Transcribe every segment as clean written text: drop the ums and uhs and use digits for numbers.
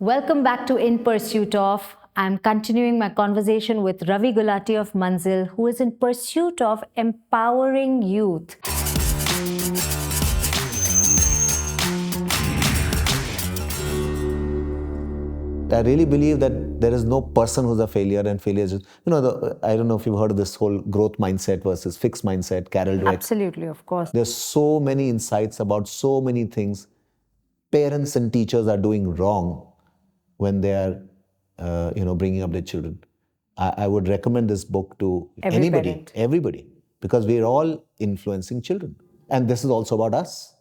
Welcome back to In Pursuit of. I'm continuing my conversation with Ravi Gulati of Manzil, who is in pursuit of empowering youth. I really believe that there is no person who's a failure, and failure is, I don't know if you've heard of this whole growth mindset versus fixed mindset, Carol Dweck. Absolutely, of course. There's so many insights about so many things parents and teachers are doing wrong when they are, bringing up their children. I would recommend this book to everybody, because we're all influencing children. And this is also about us.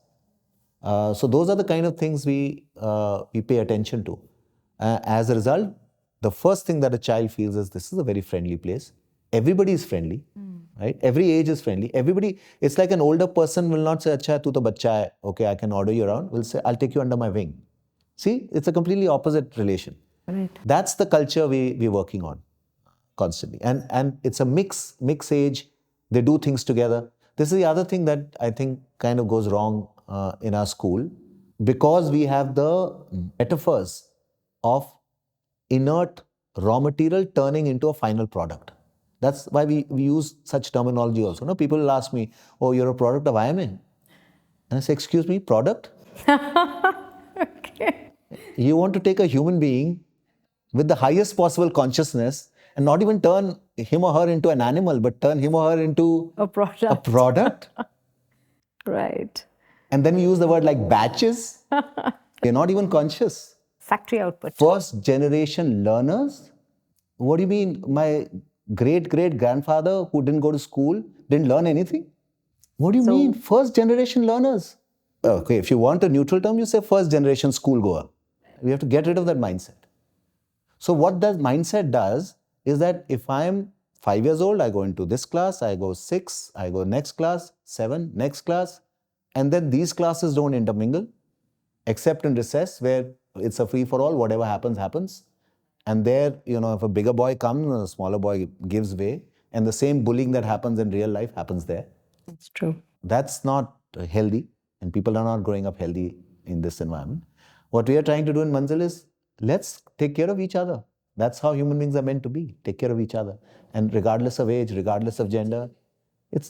So those are the kind of things we pay attention to. As a result, the first thing that a child feels is this is a very friendly place. Everybody is friendly, right? Every age is friendly. Everybody, it's like an older person will not say, "Acha, tu to bachcha hai. Okay, I can order you around." Will say, "I'll take you under my wing." See, it's a completely opposite relation. Right. That's the culture we're working on constantly. And it's a mix age. They do things together. This is the other thing that I think kind of goes wrong in our school, because we have the metaphors of inert raw material turning into a final product. That's why we use such terminology also. No, people will ask me, "Oh, you're a product of IMA." And I say, "Excuse me, product?" Okay. You want to take a human being with the highest possible consciousness and not even turn him or her into an animal, but turn him or her into A product. a product. Right. And then we use the word like batches. They're not even conscious. Factory output. First generation learners? What do you mean? My great grandfather who didn't go to school didn't learn anything? What do you mean? First generation learners. Okay, if you want a neutral term, you say first generation schoolgoer. We have to get rid of that mindset. So what that mindset does is that if I'm 5 years old, I go into this class, I go 6, I go next class, 7, next class, and then these classes don't intermingle, except in recess where it's a free-for-all, whatever happens, happens. And there, if a bigger boy comes, a smaller boy gives way, and the same bullying that happens in real life happens there. That's true. That's not healthy, and people are not growing up healthy in this environment. What we are trying to do in Manzil is, let's take care of each other. That's how human beings are meant to be, take care of each other. And regardless of age, regardless of gender,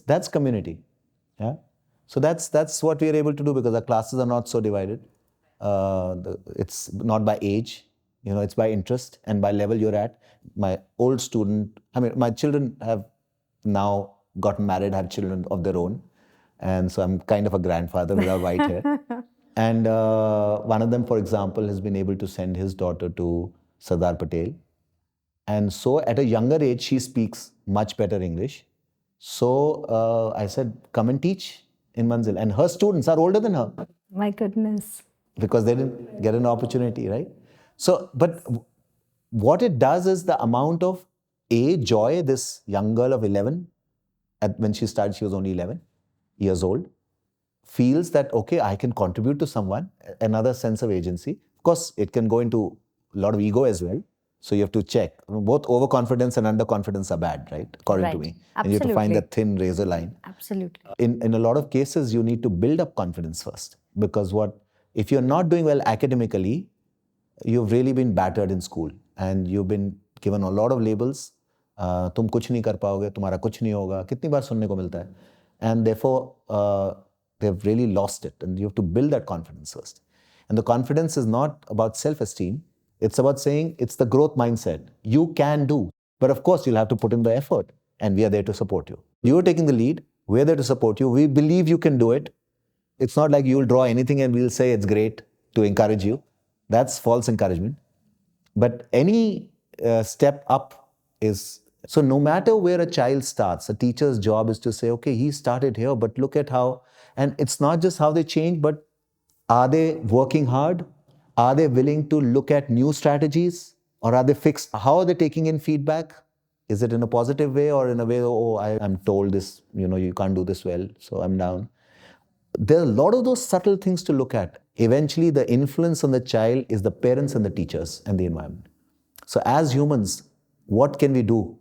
that's community. Yeah. So that's what we are able to do, because our classes are not so divided. It's not by age, it's by interest and by level you're at. My my children have now gotten married, have children of their own. And so I'm kind of a grandfather without white hair. And one of them, for example, has been able to send his daughter to Sardar Patel. And so at a younger age, she speaks much better English. So I said, "Come and teach in Manzil." And her students are older than her. My goodness. Because they didn't get an opportunity, right? So, but what it does is the amount of joy this young girl of 11, when she started, she was only 11 years old, feels that, okay, I can contribute to someone, another sense of agency. Of course, it can go into a lot of ego as well. So you have to check. Both overconfidence and underconfidence are bad, right? According to me. And you have to find that thin razor line. Absolutely. In a lot of cases, you need to build up confidence first. Because if you're not doing well academically, you've really been battered in school. And you've been given a lot of labels. तुम कुछ नहीं कर पाओगे, तुम्हारा कुछ नहीं होगा. कितनी बार सुनने को मिलता है. And therefore, they've really lost it. And you have to build that confidence first. And the confidence is not about self-esteem. It's about saying it's the growth mindset. You can do. But of course, you'll have to put in the effort. And we are there to support you. You're taking the lead. We're there to support you. We believe you can do it. It's not like you'll draw anything and we'll say it's great to encourage you. That's false encouragement. But any step up is... So no matter where a child starts, a teacher's job is to say, okay, he started here, but look at how... And it's not just how they change, but are they working hard? Are they willing to look at new strategies? Or are they fixed? How are they taking in feedback? Is it in a positive way or in a way, oh, I'm told this, you can't do this well, so I'm down. There are a lot of those subtle things to look at. Eventually, the influence on the child is the parents and the teachers and the environment. So as humans, what can we do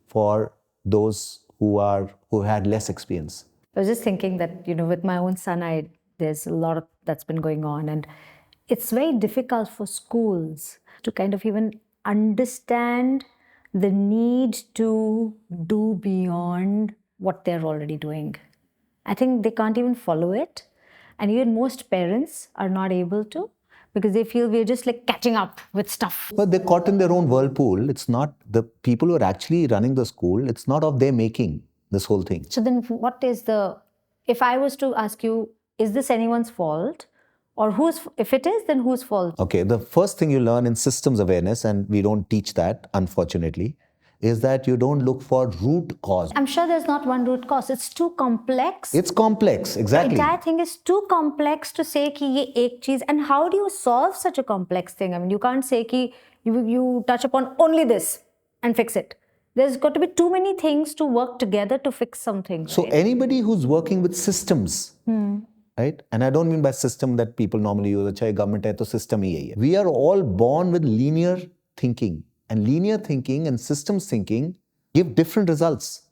for those who had less experience? I was just thinking that, with my own son, there's a lot of that's been going on. And it's very difficult for schools to kind of even understand the need to do beyond what they're already doing. I think they can't even follow it. And even most parents are not able to because they feel we're just like catching up with stuff. But they're caught in their own whirlpool. It's not the people who are actually running the school, it's not of their making, this whole thing. So then what is the, if I was to ask you, is this anyone's fault? Or if it is, then whose fault? Okay, the first thing you learn in systems awareness, and we don't teach that, unfortunately, is that you don't look for root cause. I'm sure there's not one root cause. It's too complex. It's complex, exactly. The entire thing is too complex to say कि ये एक चीज. And how do you solve such a complex thing? I mean, you can't say कि you touch upon only this and fix it. There's got to be too many things to work together to fix something. So anybody who's working with systems, right? And I don't mean by system that people normally use, चाहे government है तो system ही है. We are all born with linear thinking. And linear thinking and systems thinking give different results.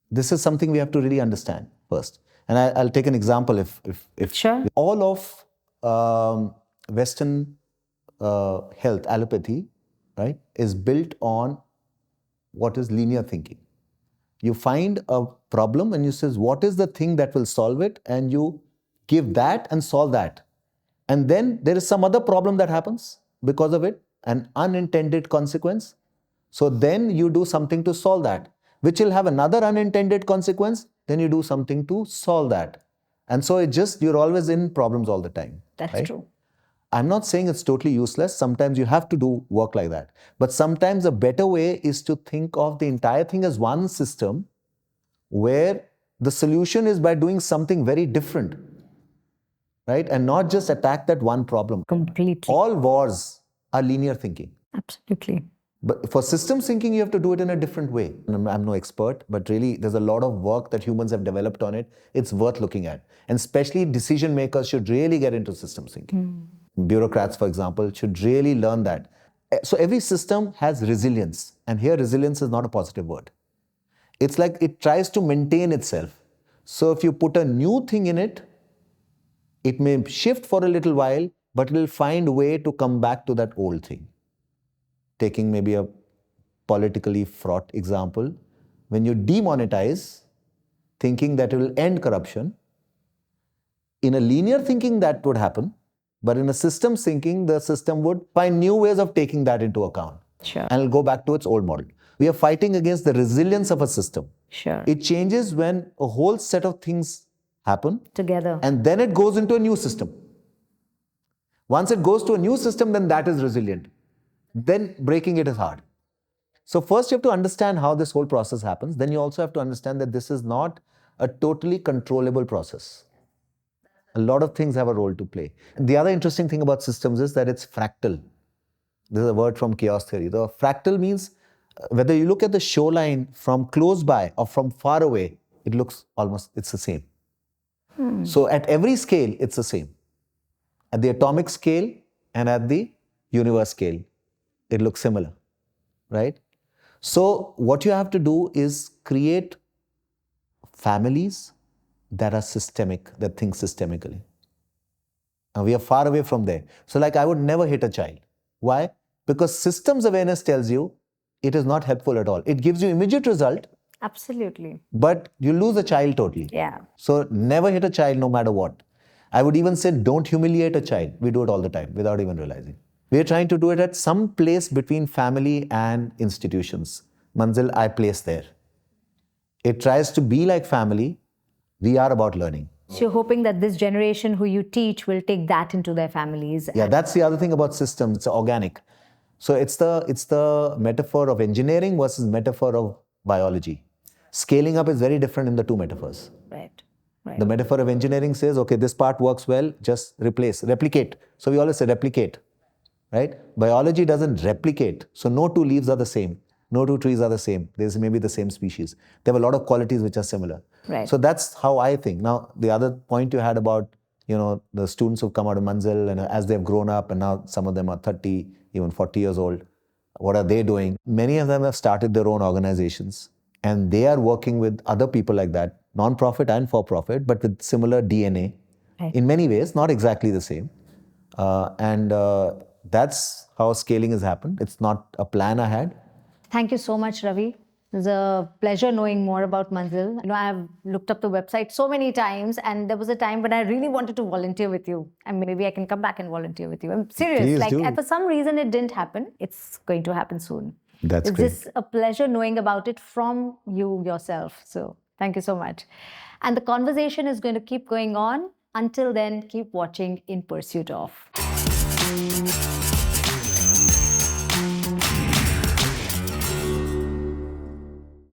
This is something we have to really understand first. And I'll take an example. If Sure. All of Western health, allopathy, right, is built on what is linear thinking. You find a problem and you say, what is the thing that will solve it? And you give that and solve that. And then there is some other problem that happens because of it, an unintended consequence. So then you do something to solve that, which will have another unintended consequence. Then you do something to solve that. And so you're always in problems all the time. That's right? true. I'm not saying it's totally useless. Sometimes you have to do work like that. But sometimes a better way is to think of the entire thing as one system where the solution is by doing something very different, right? And not just attack that one problem. Completely. All wars are linear thinking. Absolutely. But for systems thinking, you have to do it in a different way. I'm no expert, but really there's a lot of work that humans have developed on it. It's worth looking at. And especially decision makers should really get into systems thinking. Bureaucrats, for example, should really learn that. So every system has resilience. And here resilience is not a positive word. It's like it tries to maintain itself. So if you put a new thing in it, it may shift for a little while, but it will find a way to come back to that old thing. Taking maybe a politically fraught example, when you demonetize, thinking that it will end corruption, in a linear thinking that would happen, but in a systems thinking, the system would find new ways of taking that into account. Sure. And it'll go back to its old model. We are fighting against the resilience of a system. Sure. It changes when a whole set of things happen Together. and then it goes into a new system. Once it goes to a new system, then that is resilient. Then breaking it is hard. So first you have to understand how this whole process happens. Then you also have to understand that this is not a totally controllable process. A lot of things have a role to play. And the other interesting thing about systems is that it's fractal. This is a word from chaos theory. The fractal means whether you look at the shoreline from close by or from far away, it looks almost, it's the same. So at every scale, it's the same. At the atomic scale and at the universe scale, it looks similar, right? So what you have to do is create families that are systemic, that think systemically. And we are far away from there. So like I would never hit a child. Why? Because systems awareness tells you it is not helpful at all. It gives you immediate result, Absolutely. but you lose a child totally. Yeah. So never hit a child no matter what. I would even say don't humiliate a child. We do it all the time without even realizing. We are trying to do it at some place between family and institutions. Manzil, I place there. It tries to be like family. We are about learning. So you're hoping that this generation who you teach will take that into their families. Yeah, that's the other thing about systems. It's organic. So it's the metaphor of engineering versus metaphor of biology. Scaling up is very different in the two metaphors. Right. Right. The metaphor of engineering says, okay, this part works well, just replicate. So we always say replicate, right? Biology doesn't replicate. So no two leaves are the same. No two trees are the same. There's maybe the same species. There have a lot of qualities which are similar. Right. So that's how I think. Now, the other point you had about, the students who've come out of Manzil and as they've grown up and now some of them are 30, even 40 years old. What are they doing? Many of them have started their own organizations and they are working with other people like that, non-profit and for-profit, but with similar DNA Right. in many ways, not exactly the same. And that's how scaling has happened. It's not a plan I had. Thank you so much, Ravi. It was a pleasure knowing more about Manzil. I've looked up the website so many times, and there was a time when I really wanted to volunteer with you. And maybe I can come back and volunteer with you. I'm serious. Please do. For some reason, it didn't happen. It's going to happen soon. That's It's great. just a pleasure knowing about it from you yourself. So thank you so much. And the conversation is going to keep going on. Until then, keep watching In Pursuit of.